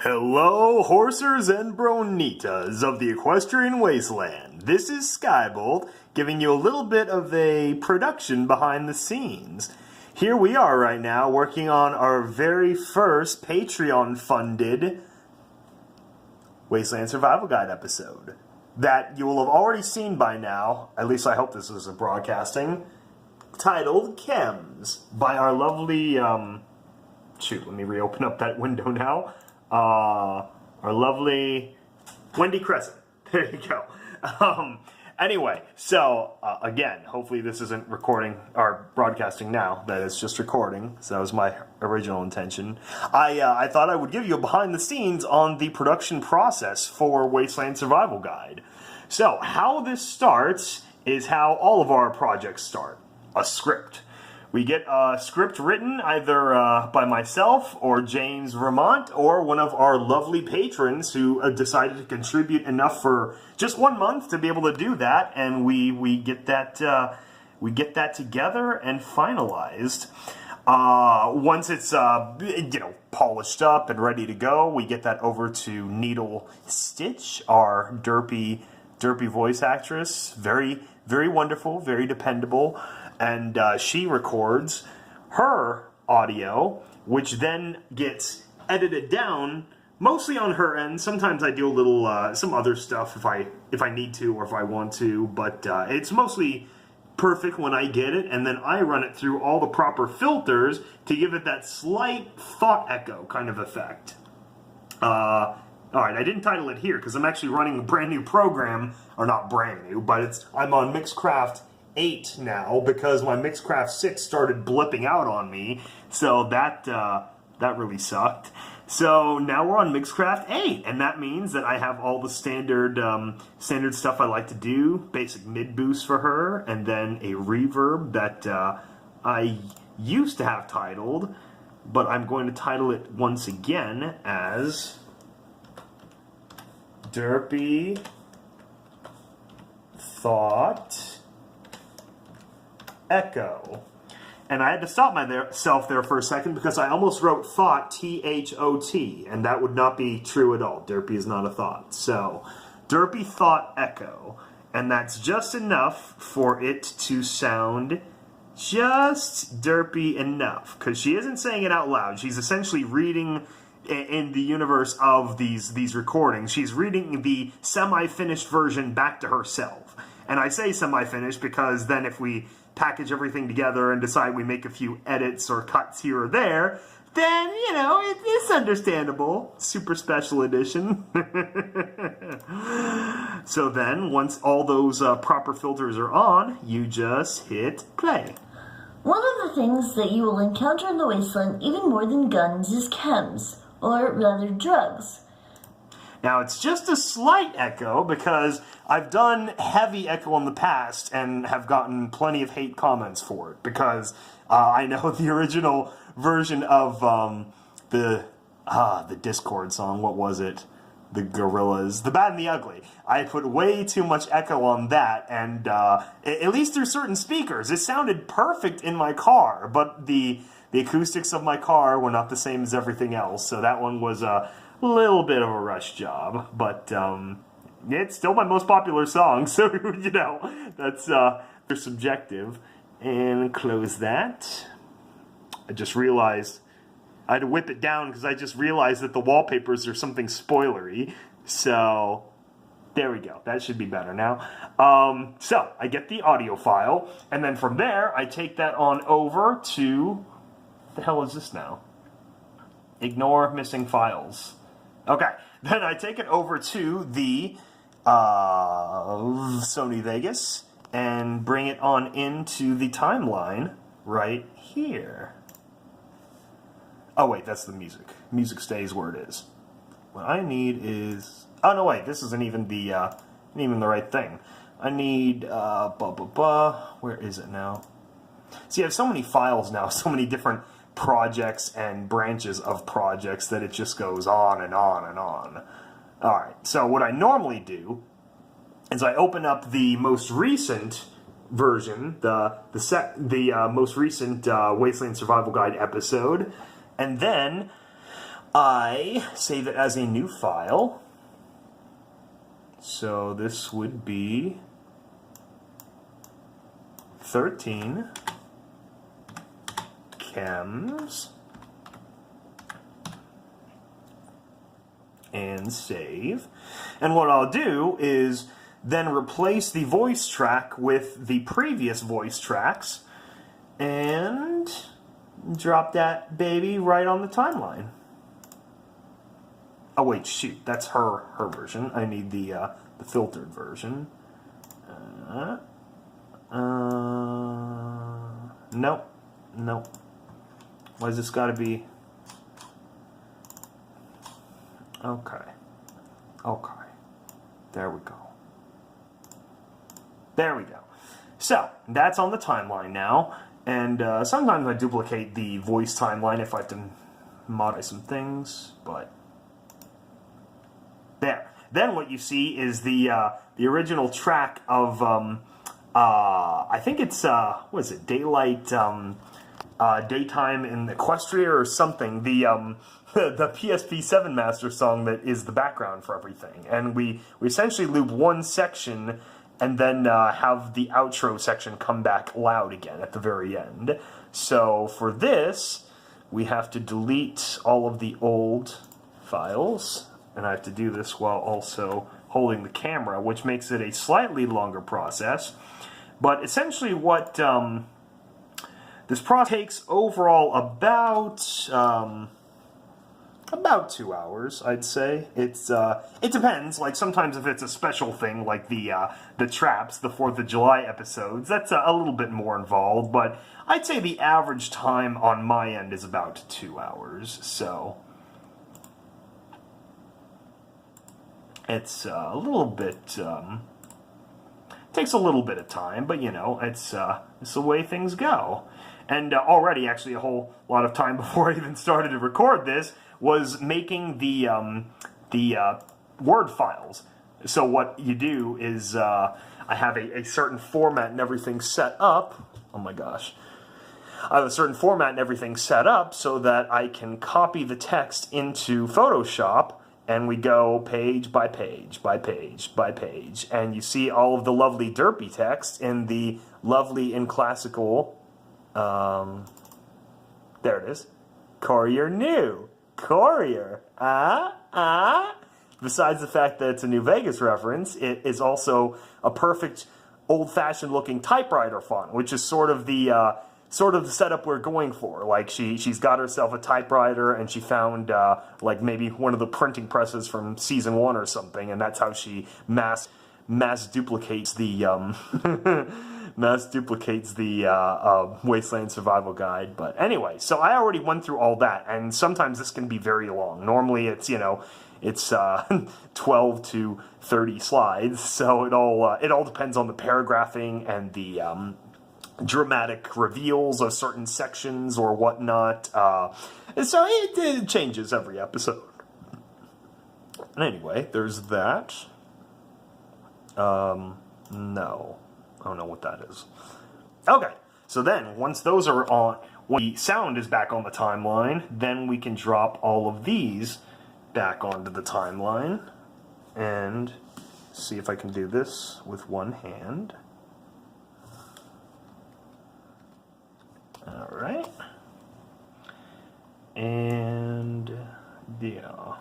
Hello, horsers and bronitas of the equestrian wasteland. This is SkyBolt, giving you a little bit of a production behind the scenes. Here we are right now, working on our very first Patreon-funded Wasteland Survival Guide episode that you will have already seen by now, at least I hope this is a broadcasting, titled Chems, by our lovely, let me reopen up that window now. Our lovely Wendy Crescent. There you go. Anyway, so again, hopefully this isn't recording or broadcasting now. That it's just recording. So that was my original intention. I thought I would give you a behind the scenes on the production process for Wasteland Survival Guide. So how this starts is how all of our projects start. A script. We get a script written either by myself or James Vermont or one of our lovely patrons who decided to contribute enough for just 1 month to be able to do that, and we get that together and finalized. Once it's polished up and ready to go, we get that over to Needle Stitch, our derpy voice actress. Very, very wonderful, very dependable. And she records her audio, which then gets edited down, mostly on her end. Sometimes I do a little, some other stuff if I need to or if I want to, but it's mostly perfect when I get it, and then I run it through all the proper filters to give it that slight thought echo kind of effect. Alright, I didn't title it here because I'm actually running a brand new program, or not brand new, but I'm on Mixcraft 8 now because my Mixcraft 6 started blipping out on me, so that really sucked. So now we're on Mixcraft 8, and that means that I have all the standard stuff I like to do, basic mid boost for her, and then a reverb that I used to have titled, but I'm going to title it once again as Derpy Thought Echo. And I had to stop myself there for a second because I almost wrote thought, T-H-O-T, and that would not be true at all. Derpy is not a thought. So, Derpy Thought Echo. And that's just enough for it to sound just derpy enough. Because she isn't saying it out loud. She's essentially reading in the universe of these recordings. She's reading the semi-finished version back to herself. And I say semi-finished because then if we package everything together and decide we make a few edits or cuts here or there, then, it's understandable. Super special edition. So then, once all those proper filters are on, you just hit play. One of the things that you will encounter in the wasteland, even more than guns, is chems, or rather drugs. Now, it's just a slight echo because I've done heavy echo in the past and have gotten plenty of hate comments for it because I know the original version of the Discord song, what was it? The Gorillas, The Bad and the Ugly. I put way too much echo on that, and at least through certain speakers, it sounded perfect in my car, but the acoustics of my car were not the same as everything else, so that one was a little bit of a rush job, but it's still my most popular song, so that's they're subjective. And close that. I just realized I had to whip it down because I just realized that the wallpapers are something spoilery. So there we go. That should be better now. So I get the audio file, and then from there I take that on over to the hell is this now? Ignore missing files. Okay, then I take it over to the Sony Vegas and bring it on into the timeline right here. Oh wait, that's the music. Music stays where it is. What I need is... Oh no, wait, this isn't even the right thing. I need where is it now? See, I have so many files now, so many different projects and branches of projects that it just goes on and on and on. Alright, so what I normally do is I open up the most recent version, the most recent Wasteland Survival Guide episode, and then I save it as a new file. So this would be 13 chems and save. And what I'll do is then replace the voice track with the previous voice tracks and drop that baby right on the timeline. Oh wait, shoot, that's her version. I need the filtered version. Nope. Why's this gotta be? Okay. There we go. So, that's on the timeline now. And sometimes I duplicate the voice timeline if I have to modify some things, but there. Then what you see is the original track of I think it's what is it? Daylight Daytime in Equestria or something. The PSP7 Master song that is the background for everything. And we essentially loop one section and then have the outro section come back loud again at the very end. So for this, we have to delete all of the old files, and I have to do this while also holding the camera, which makes it a slightly longer process. But essentially what this process takes overall about 2 hours, I'd say. It depends. Like sometimes if it's a special thing, like the traps, the 4th of July episodes, that's a little bit more involved. But I'd say the average time on my end is about 2 hours. So it's a little bit. Takes a little bit of time, but you know, it's the way things go. And already, actually, a whole lot of time before I even started to record this was making the Word files. So what you do is I have a certain format and everything set up. Oh my gosh. I have a certain format and everything set up so that I can copy the text into Photoshop, and we go page by page by page by page. And you see all of the lovely derpy text in the lovely and classical, there it is, Courier New. Courier. Besides the fact that it's a New Vegas reference, it is also a perfect old-fashioned looking typewriter font, which is sort of the setup we're going for. Like she's got herself a typewriter, and she found like maybe one of the printing presses from season 1 or something, and that's how she mass duplicates the Wasteland Survival Guide. But anyway, so I already went through all that, and sometimes this can be very long. Normally it's, you know, it's 12 to 30 slides, so it all depends on the paragraphing and the dramatic reveals of certain sections or whatnot. So it changes every episode. Anyway, there's that. No. I don't know what that is. Okay, so then, once those are on, when the sound is back on the timeline, then we can drop all of these back onto the timeline. And see if I can do this with one hand. Alright. And yeah.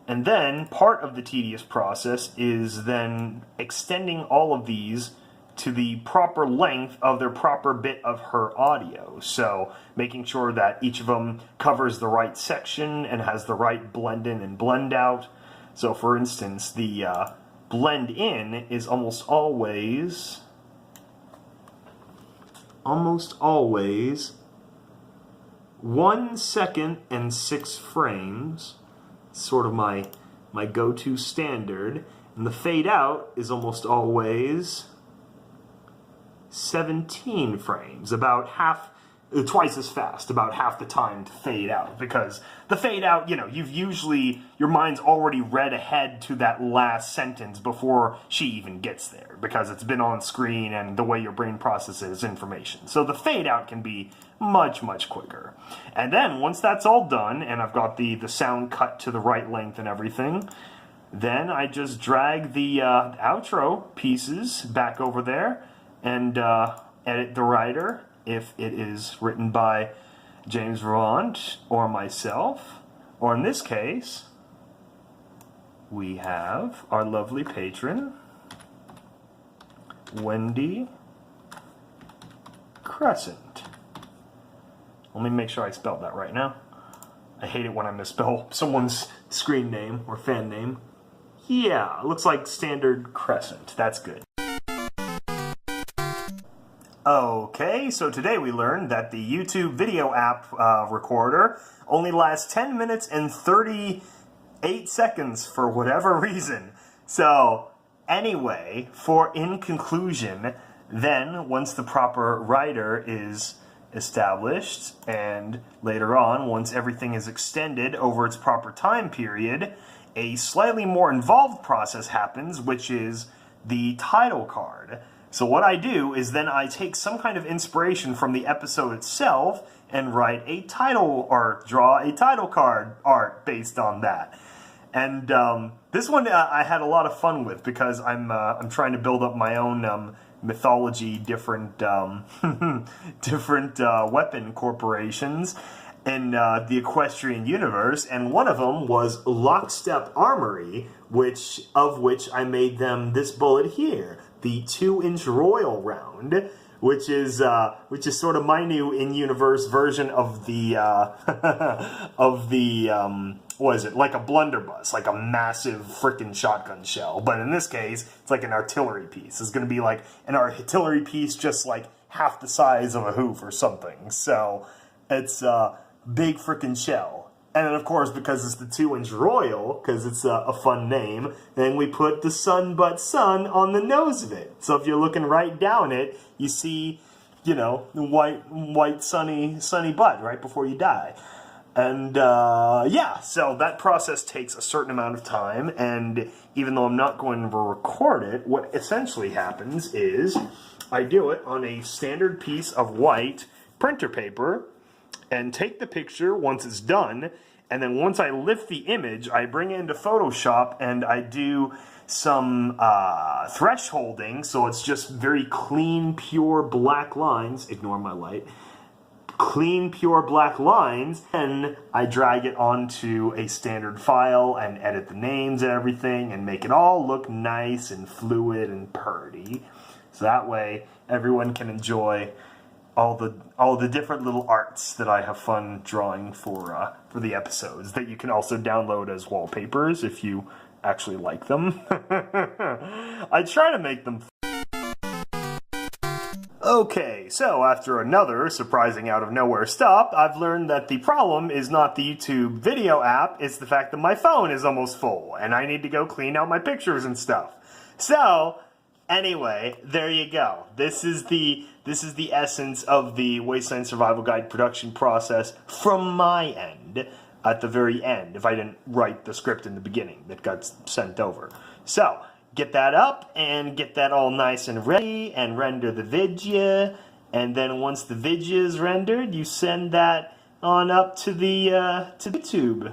And then part of the tedious process is then extending all of these to the proper length of their proper bit of her audio. So making sure that each of them covers the right section and has the right blend in and blend out. So for instance, the blend in is almost always 1 second and 6 frames. Sort of my go-to standard. And the fade out is almost always 17 frames, about half twice as fast, about half the time to fade out, because the fade out, you've usually, your mind's already read ahead to that last sentence before she even gets there, because it's been on screen and the way your brain processes information. So the fade out can be much, much quicker. And then once that's all done, and I've got the sound cut to the right length and everything, then I just drag the outro pieces back over there and edit the writer, if it is written by James Vermont or myself, or in this case, we have our lovely patron, Wendy Crescent. Let me make sure I spelled that right now. I hate it when I misspell someone's screen name or fan name. Yeah, it looks like standard Crescent. That's good. Okay, so today we learned that the YouTube video app recorder only lasts 10 minutes and 38 seconds for whatever reason. So, anyway, in conclusion, then once the proper writer is established, and later on, once everything is extended over its proper time period, a slightly more involved process happens, which is the title card. So what I do is then I take some kind of inspiration from the episode itself and write a title or draw a title card art based on that. And this one I had a lot of fun with, because I'm trying to build up my own mythology, different weapon corporations in the equestrian universe, and one of them was Lockstep Armory, which I made them this bullet here, the 2-inch Royal round, which is sort of my new in-universe version of the what is it, like a blunderbuss, like a massive frickin' shotgun shell, but in this case it's like an artillery piece. It's going to be like an artillery piece, just like half the size of a hoof or something. So it's big frickin' shell. And then, of course, because it's the 2-inch Royal, because it's a fun name, then we put the sun on the nose of it. So if you're looking right down it, you see, the white sunny butt right before you die. And, yeah, so that process takes a certain amount of time, and even though I'm not going to record it, what essentially happens is I do it on a standard piece of white printer paper, and take the picture once it's done, and then once I lift the image, I bring it into Photoshop and I do some thresholding, so it's just very clean, pure black lines. Ignore my light. Clean, pure black lines, and I drag it onto a standard file and edit the names and everything and make it all look nice and fluid and purty. So that way everyone can enjoy all the different little arts that I have fun drawing for the episodes, that you can also download as wallpapers if you actually like them. I try to make them. Okay, so after another surprising out of nowhere stop, I've learned that the problem is not the YouTube video app, it's the fact that my phone is almost full and I need to go clean out my pictures and stuff. So, anyway, there you go. This is the essence of the Wasteland Survival Guide production process from my end, at the very end, if I didn't write the script in the beginning that got sent over. So, get that up and get that all nice and ready and render the vidya, and then once the vidya is rendered, you send that on up to the to YouTube.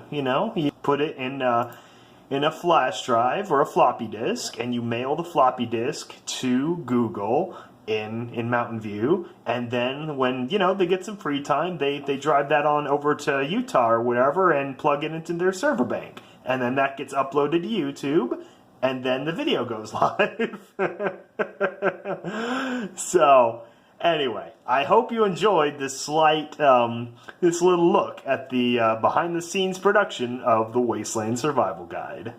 You put it in a flash drive or a floppy disk, and you mail the floppy disk to Google in Mountain View, and then when they get some free time, they drive that on over to Utah or whatever and plug it into their server bank, and then that gets uploaded to YouTube, and then the video goes live. So anyway, I hope you enjoyed this slight this little look at the behind the scenes production of the Wasteland Survival Guide.